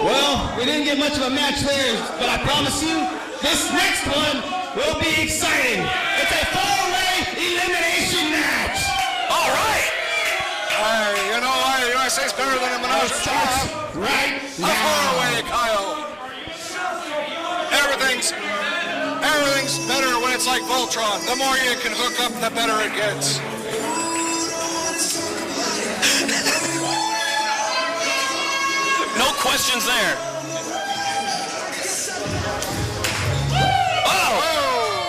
Well, we didn't get much of a match there, but I promise you, this next one will be exciting. It's a four-way elimination match. All right. You know why the USA's better than a menage a trois. Right now. A four-way, Kyle. Everything's better when it's like Voltron. The more you can hook up, the better it gets. No questions there.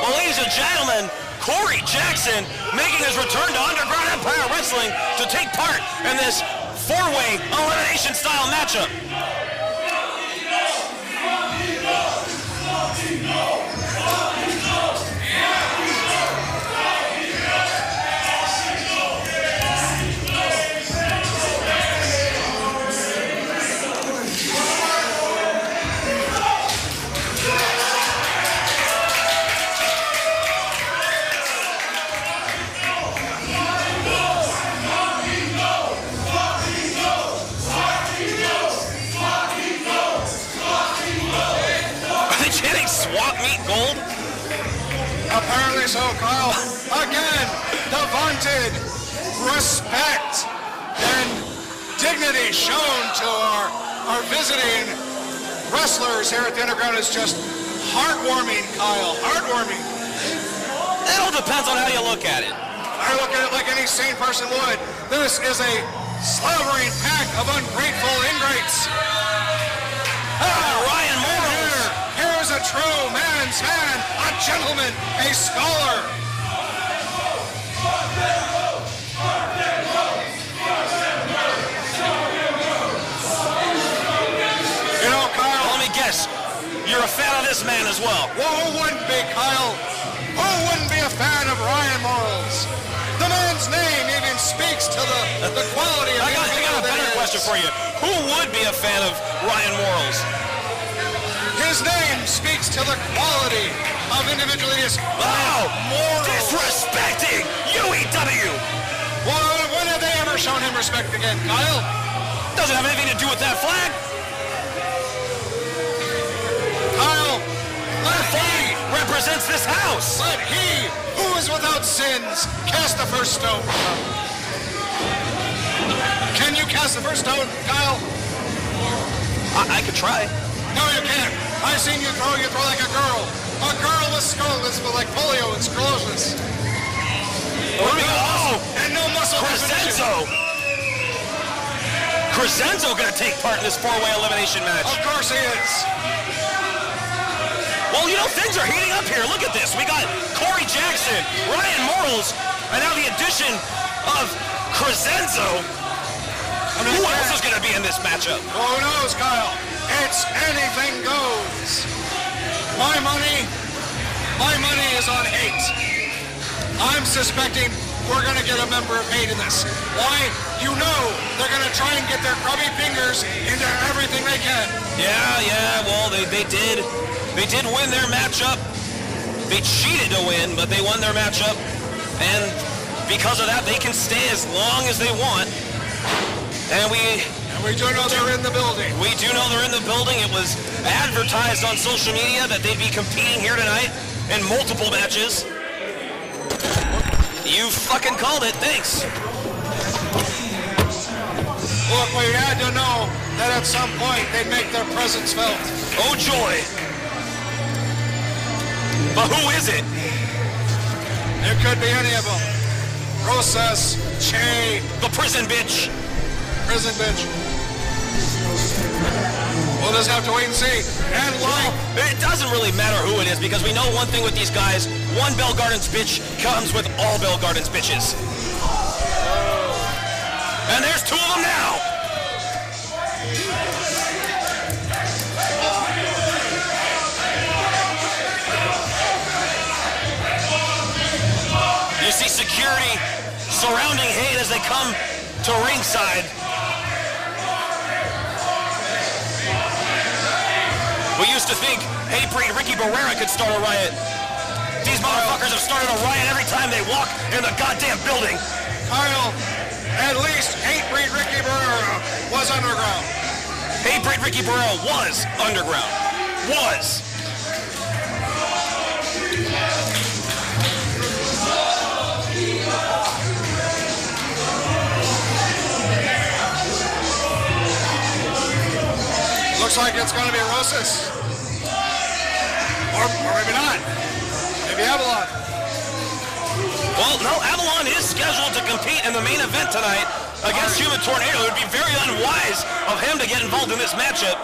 Well, ladies and gentlemen, Corey Jackson making his return to Underground Empire Wrestling to take part in this four-way elimination style matchup. Swap meet gold? Apparently so, Kyle. Again, the vaunted respect and dignity shown to our visiting wrestlers here at the Underground is just heartwarming, Kyle. Heartwarming. It all depends on how you look at it. I look at it like any sane person would. This is a slavering pack of ungrateful ingrates. Ryan Morris. Here's a true man's man, a gentleman, a scholar. You know, Kyle. Let me guess, you're a fan of this man as well. Well, who wouldn't be, Kyle? Who wouldn't be a fan of Ryan Morals? The man's name even speaks to the quality of I got a better question for you. Who would be a fan of Ryan Morals? His name speaks to the quality of individual he is. Wow! Morals. Disrespecting UEW! Well, when have they ever shown him respect again, Kyle? Doesn't have anything to do with that flag. Kyle, That flag represents this house. let he who is without sins cast the first stone. Can you cast the first stone, Kyle? I could try. No, you can't. I've seen you throw like a girl. A girl with like polio and sclerosis. And no muscle definition. Crescenzo! Crescenzo gonna take part in this four-way elimination match. Of course he is. Well, you know, things are heating up here. Look at this. We got Corey Jackson, Ryan Morals, and now the addition of Crescenzo. Who else is gonna be in this matchup? Who knows, Kyle? It's anything goes. My money is on 8. I'm suspecting we're going to get a member of 8 in this. Why? You know they're going to try and get their grubby fingers into everything they can. Yeah, well, they did win their matchup. They cheated to win, but they won their matchup. And because of that, they can stay as long as they want. And we do know they're in the building. We do know they're in the building. It was advertised on social media that they'd be competing here tonight in multiple matches. You fucking called it. Thanks. Look, we had to know that at some point they'd make their presence felt. Oh, joy. But who is it? It could be any of them. Rosas, Che. The prison bitch. Prison bitch. We'll just have to wait and see. And it doesn't really matter who it is because we know one thing with these guys. One Bell Gardens bitch comes with all Bell Gardens bitches. And there's 2 of them now. You see security surrounding Hayden as they come to ringside. We used to think Hatebreed Ricky Barrera could start a riot. These motherfuckers have started a riot every time they walk in the goddamn building. Kyle, at least Hatebreed Ricky Barrera was underground. Hatebreed Ricky Burrell was underground. Was. Looks like it's going to be Rosas. Or maybe not. Maybe Avalon. Well, no, Avalon is scheduled to compete in the main event tonight against Human Tornado. It would be very unwise of him to get involved in this matchup.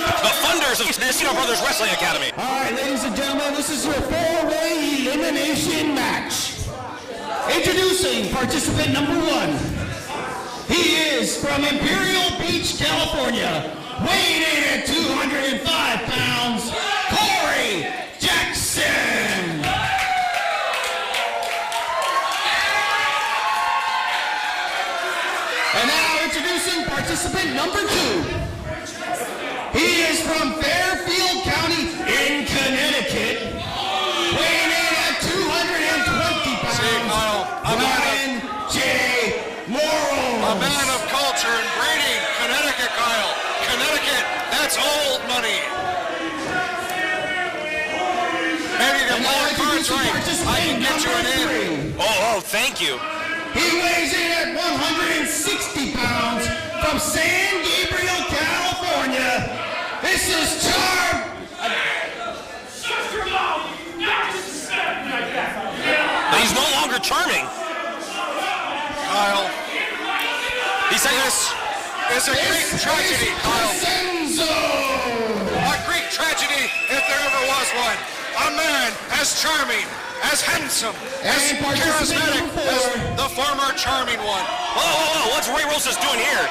The Funders of the Casino Brothers Wrestling Academy. All right, ladies and gentlemen, this is your four-way elimination match. Introducing participant number 1. He is from Imperial Beach, California, weighing in at 205 pounds, Corey Jackson. And now introducing participant number 2. He is from Fairfield County in Connecticut, weighing in at 220 pounds, Ryan J. Morals. A man of culture and breeding. Connecticut, Kyle. Connecticut, that's old money. Maybe the more cards right, I can get you an in. Oh, thank you. He weighs in at 160 pounds from San Gabriel, California. This is Charm. He's no longer charming. Kyle. He said This is a Greek tragedy, Kyle. Crescenzo. A Greek tragedy, if there ever was one. A man as charming, as handsome, as And participant charismatic number as 4. the former charming one. Whoa, what's Ray Rosas doing here?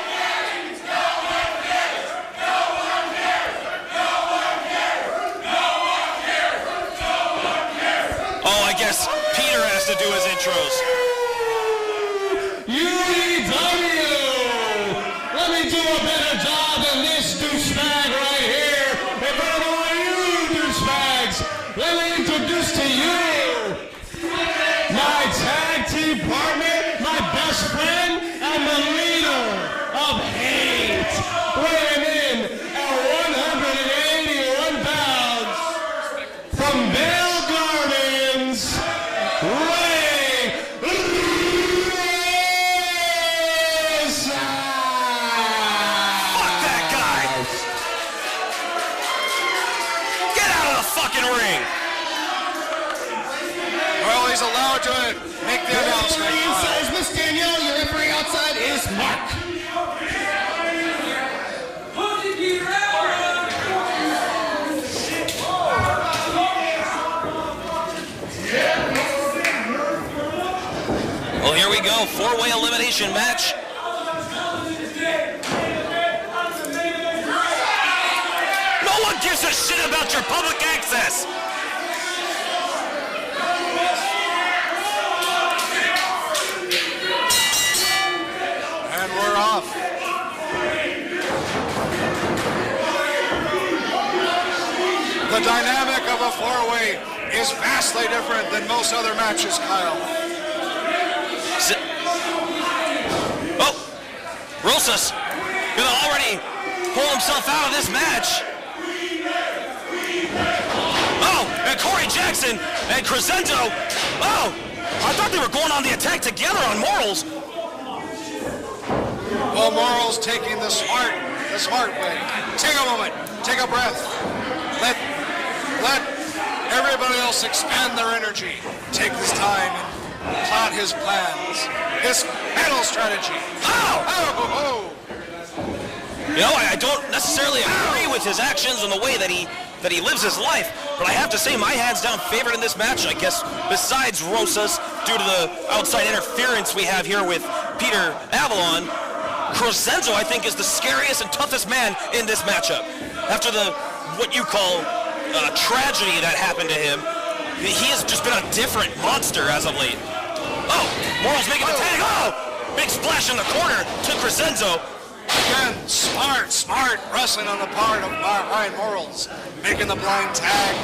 Oh, I guess Peter has to do his intros. UEW! Let me do a better job than this douchebag right here. In front of all you douchebags, let me introduce to you my tag team partner, my best friend, and the leader of hate. Weighing in at 181 pounds from Bell Gardens, Ray Rosas. Fuck that guy! Get out of the fucking ring! Well, he's allowed to make the announcement. Referee inside is Miss Danielle. Your referee outside is Mark. Well, here we go. 4-way elimination match. No one gives a shit about your public access. And we're off. The dynamic of a four-way is vastly different than most other matches, Kyle. Oh, Rosas gonna already pull himself out of this match. Oh, and Corey Jackson and Crescenzo. Oh, I thought they were going on the attack together on Morals. Well, Morals taking the smart way. Take a moment, take a breath. Let everybody else expand their energy. Take this time and plot his plans, his battle strategy. Oh! You know, I don't necessarily agree with his actions and the way that he lives his life, but I have to say my hands down favorite in this match, I guess, besides Rosas, due to the outside interference we have here with Peter Avalon, Crescenzo, I think, is the scariest and toughest man in this matchup. After what you call tragedy that happened to him, he has just been a different monster as of late. Oh, Morals making the tag. Oh, big splash in the corner to Crescenzo. Again, smart wrestling on the part of Ryan Morals, making the blind tag,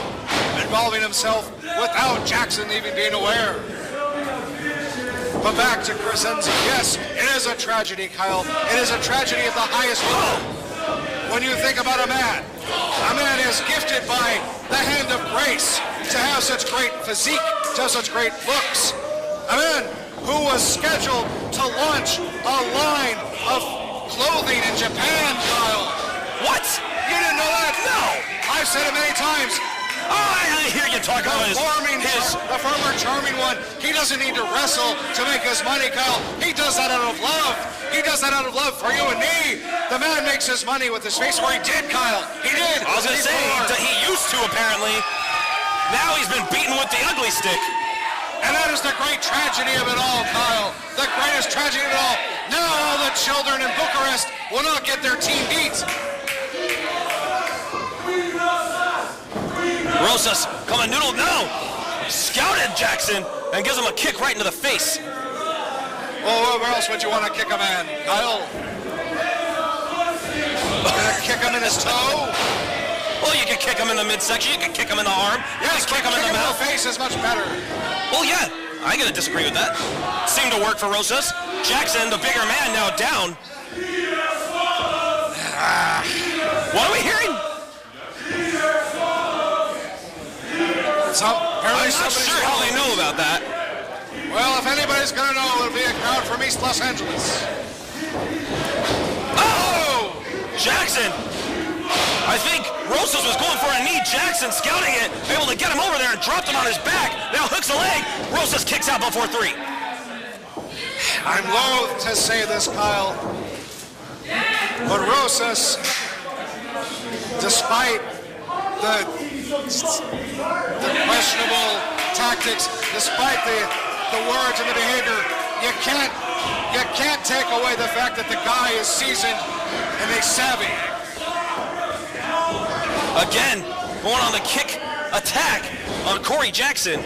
involving himself without Jackson even being aware. But back to Crescenzo. Yes, it is a tragedy, Kyle. It is a tragedy of the highest order. When you think about a man is gifted by the hand of grace to have such great physique, to have such great looks. A man who was scheduled to launch a line of clothing in Japan, Kyle. What? You didn't know that? No. I've said it many times. Oh, I hear you talk about The former Charming One, he doesn't need to wrestle to make his money, Kyle. He does that out of love. He does that out of love for you and me. The man makes his money with his face, or he did, Kyle. He did. I was going to say, he used to apparently. Now he's been beaten with the ugly stick. And that is the great tragedy of it all, Kyle. The greatest tragedy of it all. Now all the children in Bucharest will not get their team beat. Rosas, come on, Noodle, no! Scouted Jackson and gives him a kick right into the face. Well, where else would you want to kick a man, Kyle? Gonna kick him in his toe? Well, you can kick him in the midsection, you can kick him in the arm, you can kick him in the mouth. The face is much better. Well, yeah, I gotta disagree with that. Seemed to work for Rosas. Jackson, the bigger man, now down. What are we hearing? I'm not sure how they know about that. Well, if anybody's gonna know, it'll be a crowd from East Los Angeles. Oh! Jackson! I think Rosas was going for a knee. Jackson scouting it, able to get him over there and dropped him on his back. Now hooks a leg. Rosas kicks out before 3. I'm loath to say this, Kyle, but Rosas, despite the questionable tactics, despite the words and the behavior, you can't take away the fact that the guy is seasoned and he's savvy. Again, going on the kick attack on Corey Jackson.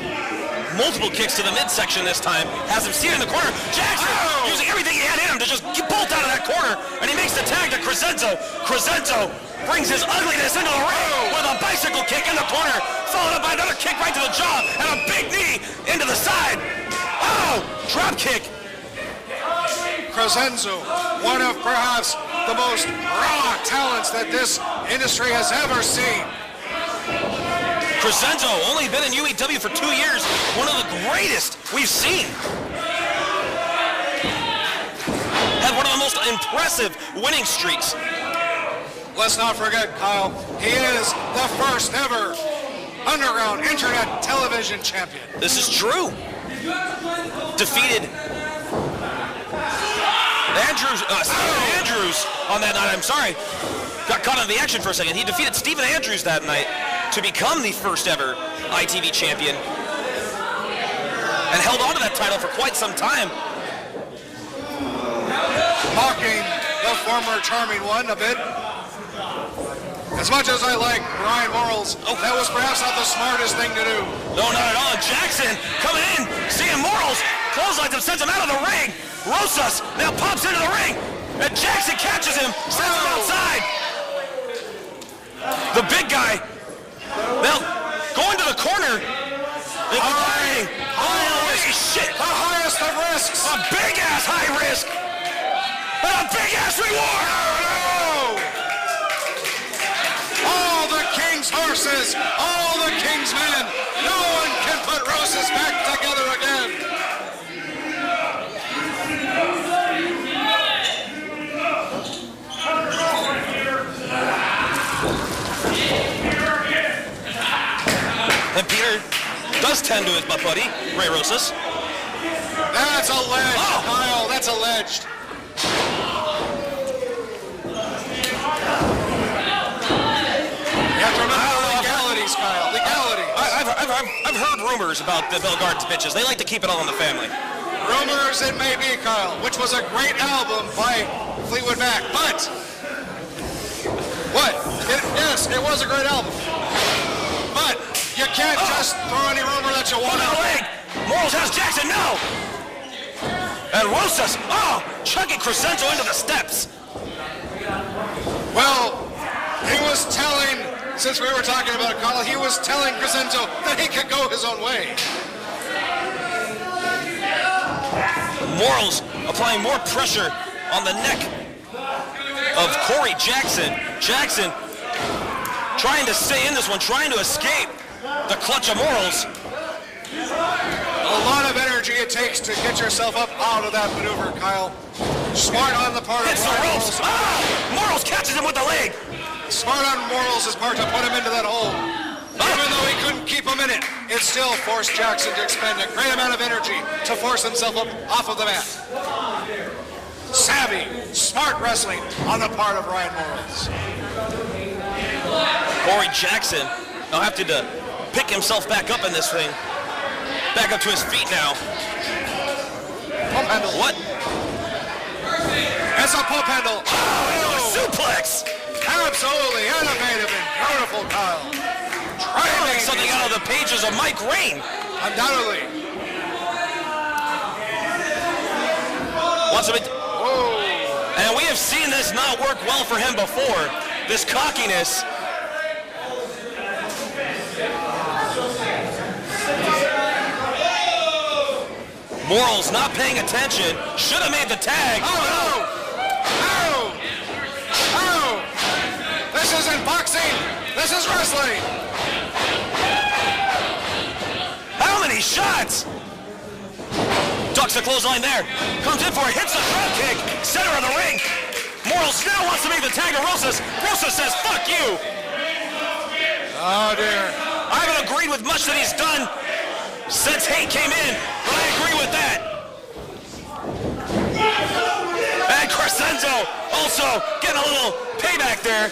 Multiple kicks to the midsection this time. Has him seated in the corner. Jackson using everything he had in him to just bolt out of that corner, and he makes the tag to Crescenzo. Crescenzo brings his ugliness into the ring with a bicycle kick in the corner, followed up by another kick right to the jaw, and a big knee into the side. Oh, drop kick. Crescenzo, one of perhaps the most raw talents that this industry has ever seen. Crescenzo, only been in UEW for 2 years, one of the greatest we've seen. Had one of the most impressive winning streaks. Let's not forget, Kyle, he is the first ever underground internet television champion. This is true. Defeated Stephen Andrews on that night. I'm sorry. Got caught in the action for a second. He defeated Stephen Andrews that night to become the first ever ITV champion and held on to that title for quite some time. Mocking the former Charming One a bit. As much as I like Brian Morals, that was perhaps not the smartest thing to do. No, not at all. Jackson coming in, seeing Morals, clotheslines him, sends him out of the ring. Rosas now pops into the ring, and Jackson catches him, sends him outside. The big guy now going to the corner. Holy shit! The highest of risks. A big ass high risk, and a big ass reward. All the king's horses, all the king's men. No one can put Rosas back together again. And Peter does tend to his butt buddy, Ray Rosas. That's alleged, Kyle. That's alleged. You have to remember legalities, Kyle. Legalities. I've heard rumors about the Bill Gardens bitches. They like to keep it all in the family. Rumors it may be, Kyle, which was a great album by Fleetwood Mac. But what? Yes, it was a great album. But you can't just throw any rumor that you want to. Leg. Morals has Jackson now. And Rosas, chucking Crescenzo into the steps. Well, he was telling, since we were talking about it, Kyle, he was telling Crescenzo that he could go his own way. Morals applying more pressure on the neck of Corey Jackson. Jackson trying to stay in this one, trying to escape the clutch of Morals. A lot of energy it takes to get yourself up out of that maneuver, Kyle. Smart on the part of Hits the ropes. Morals catches him with the leg. Smart on Morals' part to put him into that hole. Even though he couldn't keep him in it, it still forced Jackson to expend a great amount of energy to force himself up off of the mat. Savvy, smart wrestling on the part of Ryan Morals. Corey Jackson will have to pick himself back up in this thing. Back up to his feet now. Pump handle. What? It's a pump handle. Oh, a suplex. Absolutely innovative and beautiful, Kyle. Trying something out of the pages of Mike Rain. Undoubtedly. Once a bit. And we have seen this not work well for him before. This cockiness. Morals not paying attention. Should have made the tag. Oh, no. Oh. Oh. This isn't boxing. This is wrestling. How many shots? Ducks the clothesline there. Comes in for it. Hits the drop kick. Center of the ring. Morals still wants to make the tag to Rosas. Rosas says, fuck you. Oh, dear. I haven't agreed with much that he's done since Hate came in, but I agree with that. And Crescenzo also getting a little payback there.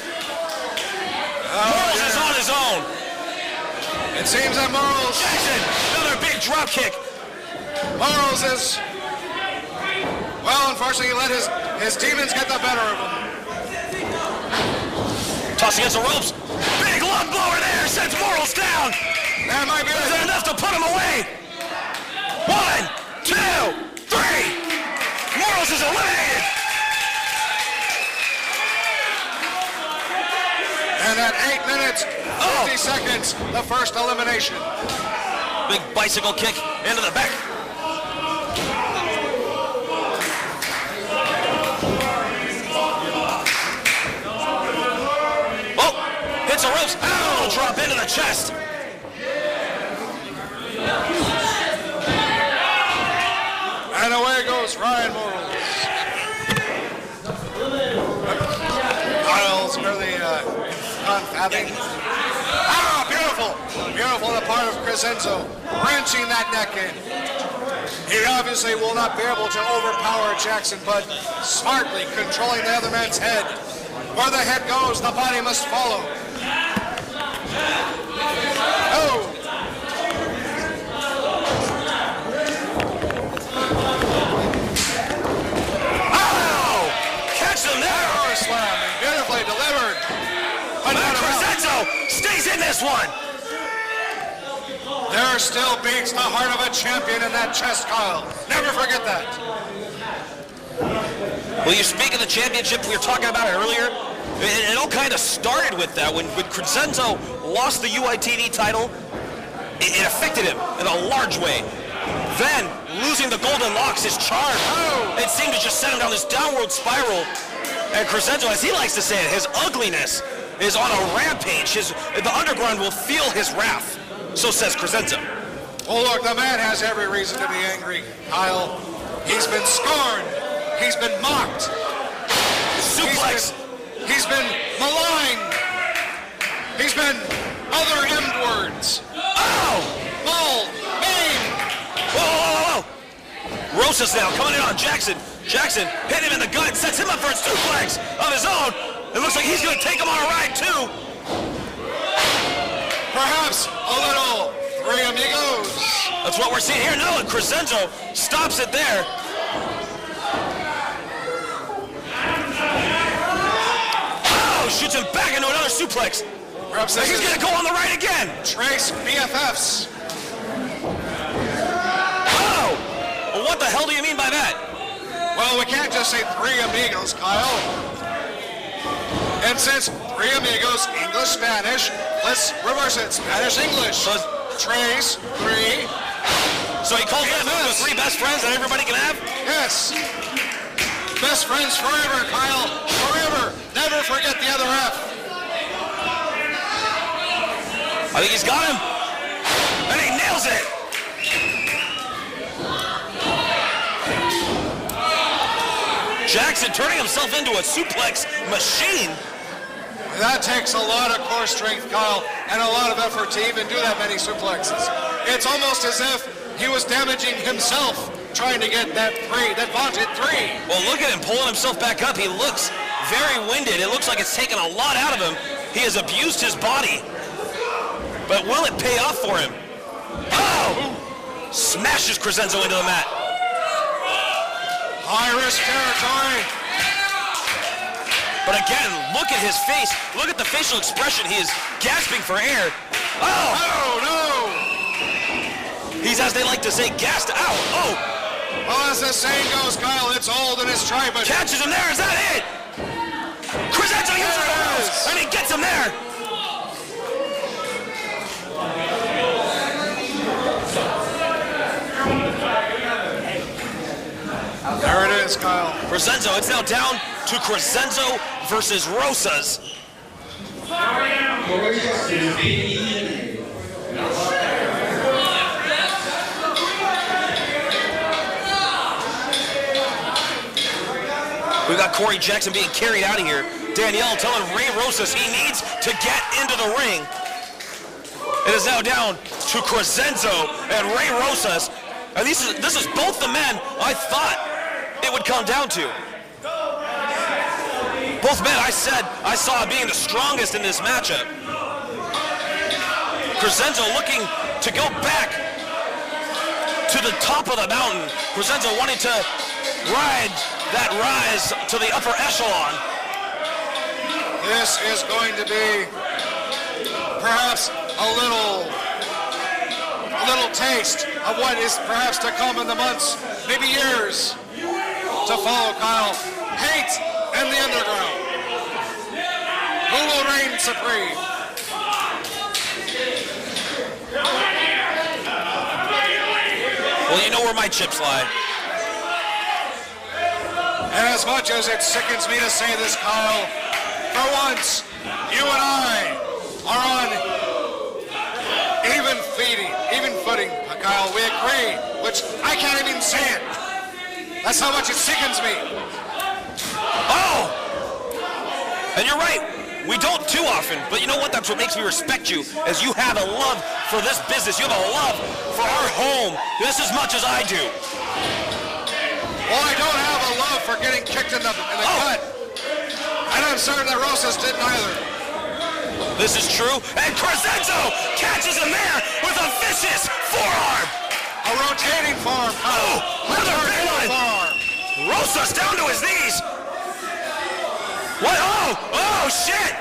Morals is on his own. It seems that Morals... Jackson, another big drop kick. Morals is... Well, unfortunately, he let his demons get the better of him. Toss against the ropes. Big lung blower there, sends Morals down. That might be Is that enough to put him away? 1, 2, 3. Morals is eliminated. And at 8 minutes, 50 seconds, the first elimination. Big bicycle kick into the back. Oh, hits the ropes. Oh, drop into the chest. And away goes Ryan Morals. Kyle's really unfathoming. Ah, beautiful. Beautiful on the part of Crescenzo, wrenching that neck in. He obviously will not be able to overpower Jackson, but smartly controlling the other man's head. Where the head goes, the body must follow. Oh! Slam, beautifully delivered. Crescenzo stays in this one. There still beats the heart of a champion in that chest, Kyle. Never forget that. Well, you speak of the championship, we were talking about it earlier. It all kind of started with that. When Crescenzo lost the UITV title, it affected him in a large way. Then, losing the Golden Locks, his charm, it seemed to just send him down this downward spiral. And Crescenzo, as he likes to say it, his ugliness is on a rampage. The underground will feel his wrath. So says Crescenzo. Oh, look, the man has every reason to be angry, Kyle. He's been scorned. He's been mocked. Suplex. He's been maligned. He's been other M words. Oh! Bald. Mean. Whoa, whoa, whoa, whoa. Rosas now coming in on Jackson. Jackson hit him in the gut, sets him up for a suplex of his own. It looks like he's going to take him on a ride, too. Perhaps a little Three Amigos. That's what we're seeing here now, and Crescenzo stops it there. Oh, shoots him back into another suplex. Perhaps he's going to go on the right again. Trace BFFs. Oh! Well, what the hell do you mean by that? Well, we can't just say Three Amigos, Kyle. And since Three Amigos, English, Spanish, let's reverse it. Spanish, English. Trace, three. So he calls them the 3 best friends that everybody can have? Yes. Best friends forever, Kyle. Forever. Never forget the other F. I think he's got him. And he nails it. Jackson turning himself into a suplex machine. That takes a lot of core strength, Kyle, and a lot of effort to even do that many suplexes. It's almost as if he was damaging himself trying to get that vaunted 3. Well, look at him pulling himself back up. He looks very winded. It looks like it's taken a lot out of him. He has abused his body. But will it pay off for him? Oh! Smashes Crescenzo into the mat. High-risk territory. But again, look at his face. Look at the facial expression. He is gasping for air. Oh! Oh, no! He's, as they like to say, gassed out. Oh! Well, as the saying goes, Kyle, it's old and it's dry, but... Catches him there. Is that it? Crescenzo uses the ropes, and he gets him there. There it is, Kyle. Crescenzo, it's now down to Crescenzo versus Rosas. We got Corey Jackson being carried out of here. Danielle telling Ray Rosas he needs to get into the ring. It is now down to Crescenzo and Ray Rosas. And this is both the men I thought it would come down to. Both men I saw being the strongest in this matchup. Crescenzo looking to go back to the top of the mountain. Crescenzo wanting to ride that rise to the upper echelon. This is going to be perhaps a little taste of what is perhaps to come in the months, maybe years, to follow, Kyle. Hate and the underground. Who will reign supreme? Well, you know where my chips lie. And as much as it sickens me to say this, Kyle, for once, you and I are on even footing, Kyle. We agree, which I can't even say it. That's how much it sickens me. Oh! And you're right. We don't too often, but you know what? That's what makes me respect you, is you have a love for this business. You have a love for our home just as much as I do. Well, I don't have a love for getting kicked in the gut. And I'm certain that Rosas didn't either. This is true. And Crescenzo catches him there with a vicious forearm. A rotating forearm. Oh, another big one. Rosas down to his knees. What? Oh, shit.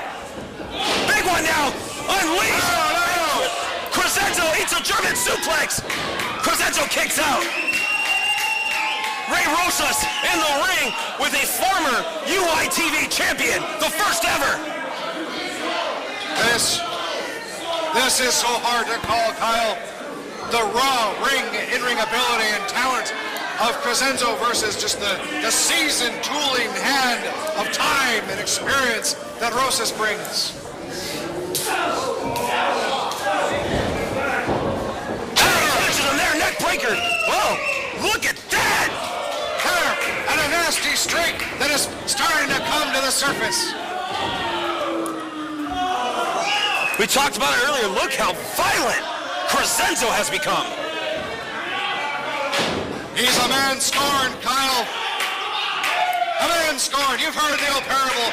Big one now. Unleashed. Oh, no. Crescenzo eats a German suplex. Crescenzo kicks out. Ray Rosas in the ring with a former UEW champion, the first ever. This is so hard to call, Kyle. The raw in-ring ability and talent of Crescenzo versus just the seasoned tooling hand of time and experience that Rosas brings. Catches him there, neck breaker. Whoa, look at that. And a nasty streak that is starting to come to the surface. We talked about it earlier. Look how violent Crescenzo has become. He's a man scorned, Kyle. A man scorned. You've heard the old parable.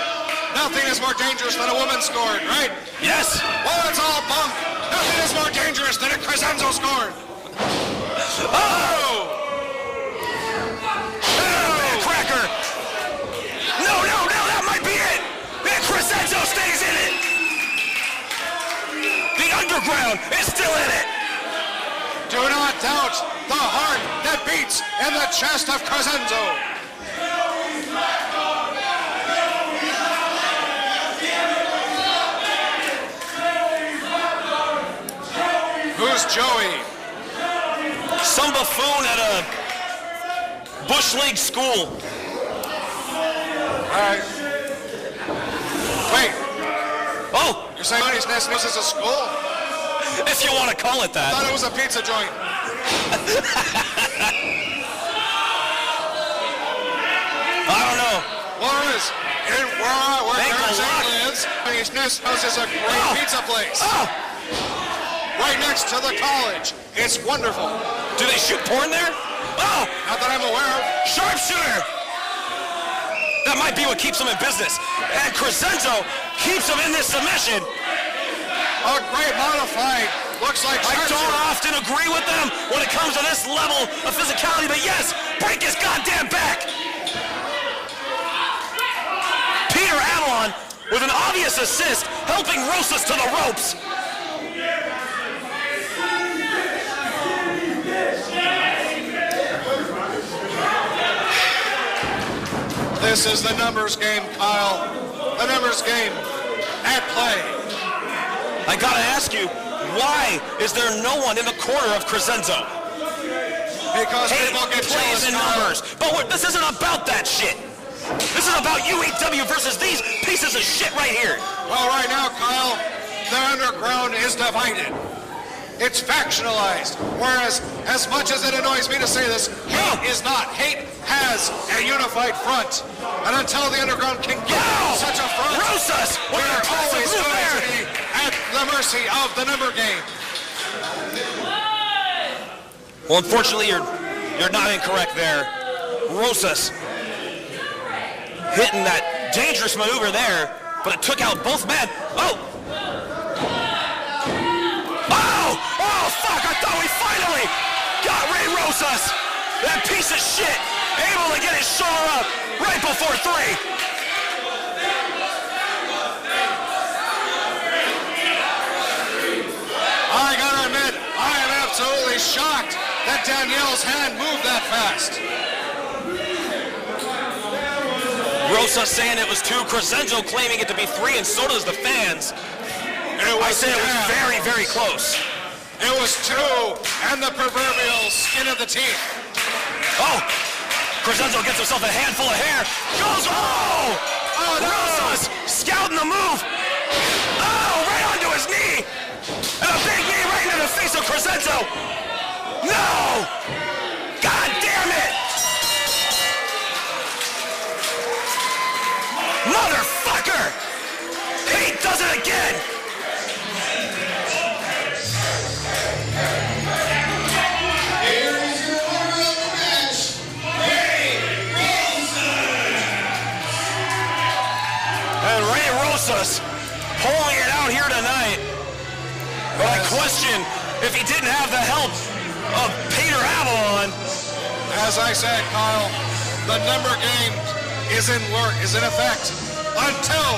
Nothing is more dangerous than a woman scorned, right? Yes. Well, it's all bunk. Nothing is more dangerous than a Crescenzo scorned. Oh! Cracker! No, that might be it! And Crescenzo stays in it! The underground is still in it! Do not doubt the heart that beats in the chest of Crescenzo. Who's Joey? some buffoon at a Bush League school. All right. Wait, Oh, you're saying Honey's Nest is a school? if you want to call it I that. thought it was a pizza joint. I don't know. Lawrence, where Thank Aaron the Zane Lord. lives, Honey's Nest House is a great Oh. pizza place. Oh, Right next to the college. It's wonderful. do they shoot porn there? Oh, Not that I'm aware of. sharpshooter. That might be what keeps him in business. And Crescenzo keeps him in this submission. A great modified. Looks like I sharpshooter. don't often agree with them when it comes to this level of physicality, but yes, break his goddamn back. Peter Avalon with an obvious assist, helping Rosas to the ropes. This is the numbers game, Kyle. The numbers game at play. I gotta ask you, why is there no one in the corner of Crescenzo? Because Hey, people get plays jealous, in Kyle. numbers. But this isn't about that shit. This is about UEW versus these pieces of shit right here. Well, right now, Kyle, the underground is divided. It's factionalized. Whereas, as much as it annoys me to say this, hate is not. Hate has a unified front. And until the underground can get such a front, Rosas, what we're an impressive always move going there. to be at the mercy of the number game. Well, unfortunately, you're not incorrect there. Rosas hitting that dangerous maneuver there, but it took out both men. Oh! Oh, fuck! I thought we finally got Ray Rosas, that piece of shit, able to get his shoulder up right before 3. I gotta admit, I am absolutely shocked that Danielle's hand moved that fast. Rosas saying it was 2, Crescenzo claiming it to be 3, and so does the fans. I say it was very, very close. It was 2, and the proverbial skin of the teeth. Oh! Crescenzo gets himself a handful of hair. Goes, oh! no! Rosas scouting the move. Oh, right onto his knee. And a big knee right into the face of Crescenzo. No! God damn it! Motherfucker! He does it again! And Ray Rosas pulling it out here tonight. But I question if he didn't have the help of Peter Avalon. As I said, Kyle, the number game is in effect until